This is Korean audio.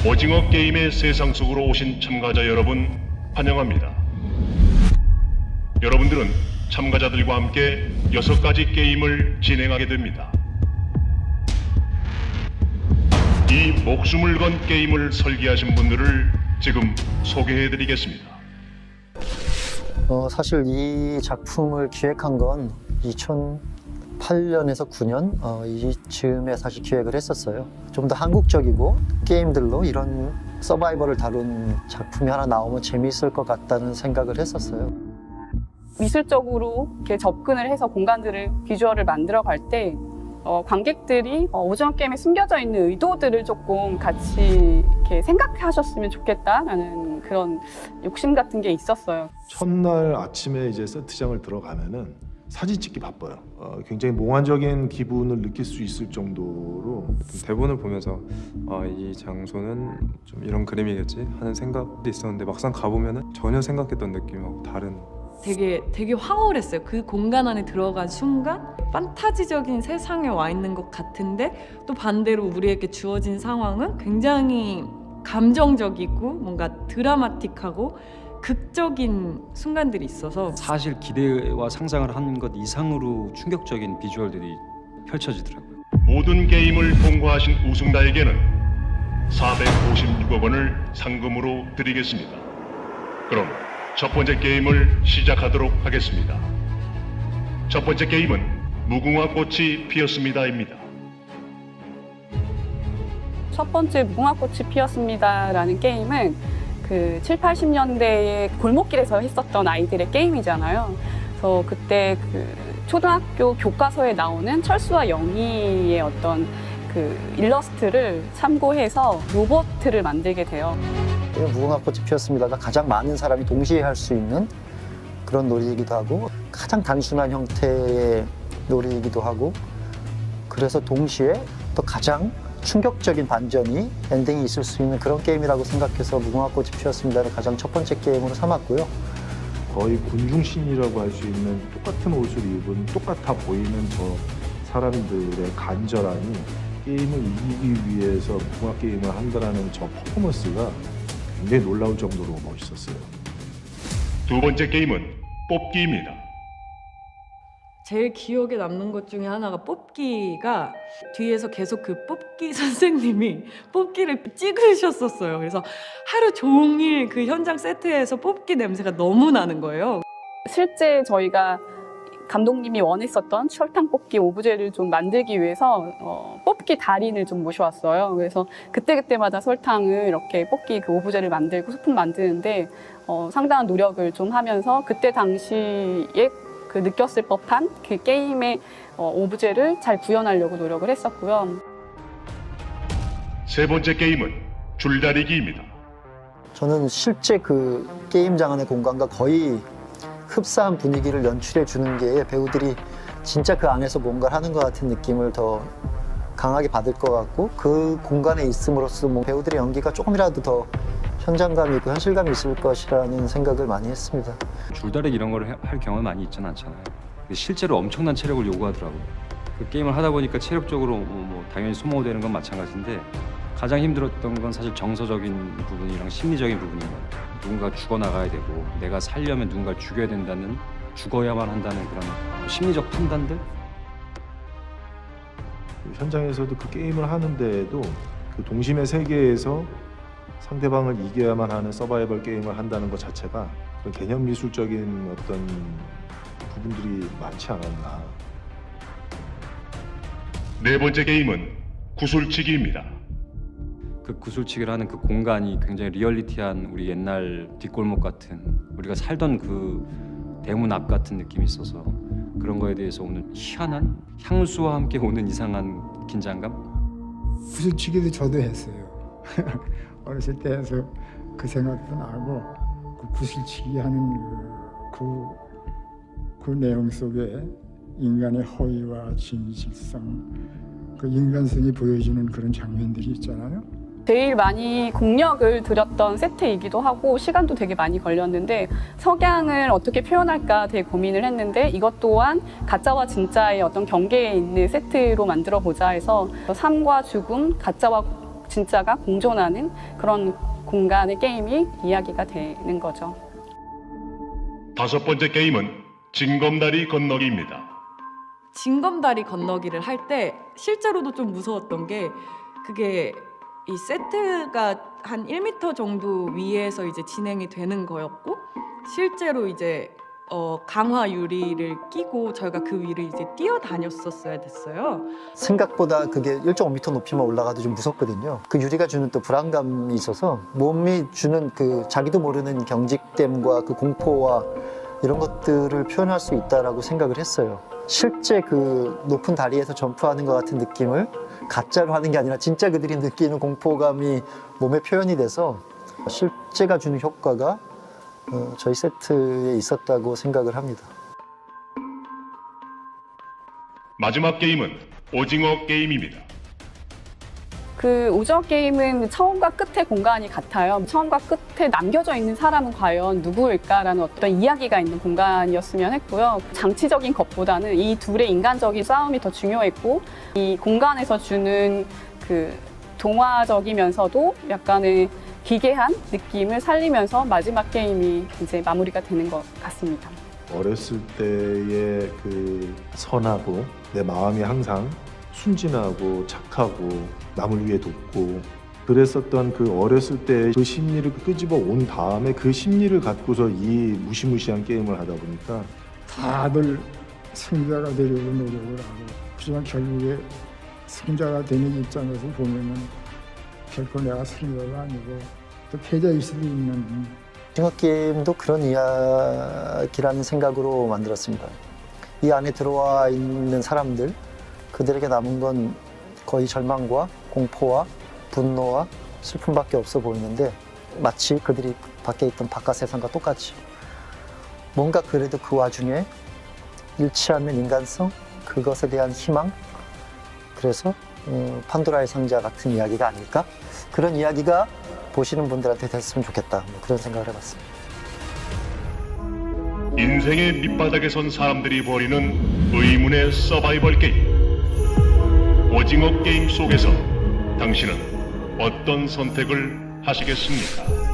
오징어 게임의 세상 속으로 오신 참가자 여러분 환영합니다. 여러분들은 참가자들과 함께 6가지 게임을 진행하게 됩니다. 이 목숨을 건 게임을 설계하신 분들을 지금 소개해드리겠습니다. 사실 이 작품을 기획한 건 2008년에서 9년 이쯤에 사실 기획을 했었어요. 좀 더 한국적이고 게임들로 이런 서바이벌을 다룬 작품이 하나 나오면 재미있을 것 같다는 생각을 했었어요. 미술적으로 이렇게 접근을 해서 공간들을 비주얼을 만들어 갈 때 관객들이 오징어 게임에 숨겨져 있는 의도들을 조금 같이 이렇게 생각하셨으면 좋겠다라는 그런 욕심 같은 게 있었어요. 첫날 아침에 이제 세트장을 들어가면은 사진 찍기 바빠요. 굉장히 몽환적인 기분을 느낄 수 있을 정도로 대본을 보면서 이 장소는 좀 이런 그림이겠지 하는 생각도 있었는데 막상 가보면은 전혀 생각했던 느낌하고 다른. 되게 황홀했어요. 그 공간 안에 들어간 순간 판타지적인 세상에 와 있는 것 같은데 또 반대로 우리에게 주어진 상황은 굉장히 감정적이고 뭔가 드라마틱하고 극적인 순간들이 있어서 사실 기대와 상상을 한 것 이상으로 충격적인 비주얼들이 펼쳐지더라고요. 모든 게임을 통과하신 우승자에게는 456억 원을 상금으로 드리겠습니다. 그럼 첫 번째 게임을 시작하도록 하겠습니다. 첫 번째 게임은 무궁화 꽃이 피었습니다입니다. 첫 번째 무궁화꽃이 피었습니다라는 게임은 그 7, 80년대에 골목길에서 했었던 아이들의 게임이잖아요. 그래서 그때 그 초등학교 교과서에 나오는 철수와 영희의 어떤 그 일러스트를 참고해서 로봇을 만들게 돼요. 무궁화꽃이 피었습니다가 가장 많은 사람이 동시에 할 수 있는 그런 놀이이기도 하고 가장 단순한 형태의 놀이이기도 하고 그래서 동시에 또 가장 충격적인 반전이 엔딩이 있을 수 있는 그런 게임이라고 생각해서 무궁화꽃이 피었습니다를 가장 첫 번째 게임으로 삼았고요. 거의 군중신이라고 할 수 있는 똑같은 옷을 입은 똑같아 보이는 저 사람들의 간절함이 게임을 이기기 위해서 무궁화 게임을 한다는 저 퍼포먼스가 굉장히 놀라울 정도로 멋있었어요. 두 번째 게임은 뽑기입니다. 제일 기억에 남는 것 중에 하나가 뽑기가 뒤에서 계속 그 뽑기 선생님이 뽑기를 찍으셨었어요. 그래서 하루 종일 그 현장 세트에서 뽑기 냄새가 너무 나는 거예요. 실제 저희가 감독님이 원했었던 설탕 뽑기 오브제를 좀 만들기 위해서 뽑기 달인을 좀 모셔왔어요. 그래서 그때그때마다 설탕을 이렇게 뽑기 그 오브제를 만들고 소품 만드는데 상당한 노력을 좀 하면서 그때 당시에 그 느꼈을 법한 그 게임의 오브제를 잘 구현하려고 노력을 했었고요. 세 번째 게임은 줄다리기입니다. 저는 실제 그 게임장 안의 공간과 거의 흡사한 분위기를 연출해 주는 게 배우들이 진짜 그 안에서 뭔가를 하는 것 같은 느낌을 더 강하게 받을 것 같고 그 공간에 있음으로써 배우들의 연기가 조금이라도 더 현장감이 있고 현실감이 있을 것이라는 생각을 많이 했습니다. 줄다리기 이런 걸 할 경험이 많이 있지는 않잖아요. 근데 실제로 엄청난 체력을 요구하더라고요. 그 게임을 하다 보니까 체력적으로 당연히 소모되는 건 마찬가지인데 가장 힘들었던 건 사실 정서적인 부분이랑 심리적인 부분인 것 같아요. 누군가 죽어나가야 되고 내가 살려면 누군가를 죽여야 된다는 죽어야만 한다는 그런 심리적 판단들? 현장에서도 그 게임을 하는데도 그 동심의 세계에서 상대방을 이겨야만 하는 서바이벌 게임을 한다는 것 자체가 그런 개념 미술적인 어떤 부분들이 많지 않았나. 네 번째 게임은 구슬치기입니다. 그 구슬치기를 하는 그 공간이 굉장히 리얼리티한 우리 옛날 뒷골목 같은 우리가 살던 그 대문 앞 같은 느낌이 있어서 그런 거에 대해서 오는 희한한 향수와 함께 오는 이상한 긴장감? 구슬치기도 저도 했어요. 어렸을 때 해서 그 생각도 나고 그 구슬치기 하는 그 내용 속에 인간의 허위와 진실성, 그 인간성이 보여지는 그런 장면들이 있잖아요. 제일 많이 공력을 들였던 세트이기도 하고 시간도 되게 많이 걸렸는데 석양을 어떻게 표현할까 되게 고민을 했는데 이것 또한 가짜와 진짜의 어떤 경계에 있는 세트로 만들어 보자 해서 삶과 죽음, 가짜와 진짜가 공존하는 그런 공간의 게임이 이야기가 되는 거죠. 다섯 번째 게임은 징검다리 건너기입니다. 징검다리 건너기를 할 때 실제로도 좀 무서웠던 게 그게 이 세트가 한 1m 정도 위에서 이제 진행이 되는 거였고 실제로 이제 강화 유리를 끼고 저희가 그 위를 이제 뛰어다녔었어야 됐어요. 생각보다 그게 1.5m 높이만 올라가도 좀 무섭거든요. 그 유리가 주는 또 불안감이 있어서 몸이 주는 그 자기도 모르는 경직됨과 그 공포와 이런 것들을 표현할 수 있다라고 생각을 했어요. 실제 그 높은 다리에서 점프하는 것 같은 느낌을 가짜로 하는 게 아니라 진짜 그들이 느끼는 공포감이 몸에 표현이 돼서 실제가 주는 효과가 저희 세트에 있었다고 생각을 합니다. 마지막 게임은 오징어 게임입니다. 그 오징어 게임은 처음과 끝의 공간이 같아요. 처음과 끝에 남겨져 있는 사람은 과연 누구일까라는 어떤 이야기가 있는 공간이었으면 했고요. 장치적인 것보다는 이 둘의 인간적인 싸움이 더 중요했고 이 공간에서 주는 그 동화적이면서도 약간의 기괴한 느낌을 살리면서 마지막 게임이 이제 마무리가 되는 것 같습니다. 어렸을 때의 그 선하고 내 마음이 항상 순진하고 착하고 남을 위해 돕고 그랬었던 그 어렸을 때 그 심리를 끄집어 온 다음에 그 심리를 갖고서 이 무시무시한 게임을 하다 보니까 다들 승자가 되려고 노력을 하고 하지만 결국에 승자가 되는 입장에서 보면은 결코 내가 승자가 아니고 또 패자일 수도 있는 오징어 게임도 그런 이야기라는 생각으로 만들었습니다. 이 안에 들어와 있는 사람들, 그들에게 남은 건 거의 절망과 공포와 분노와 슬픔밖에 없어 보이는데 마치 그들이 밖에 있던 바깥 세상과 똑같이 뭔가 그래도 그 와중에 잃지 않는 인간성, 그것에 대한 희망, 그래서 판도라의 상자 같은 이야기가 아닐까? 그런 이야기가 보시는 분들한테 됐으면 좋겠다, 그런 생각을 해봤습니다. 인생의 밑바닥에 선 사람들이 벌이는 의문의 서바이벌 게임. 오징어 게임 속에서 당신은 어떤 선택을 하시겠습니까?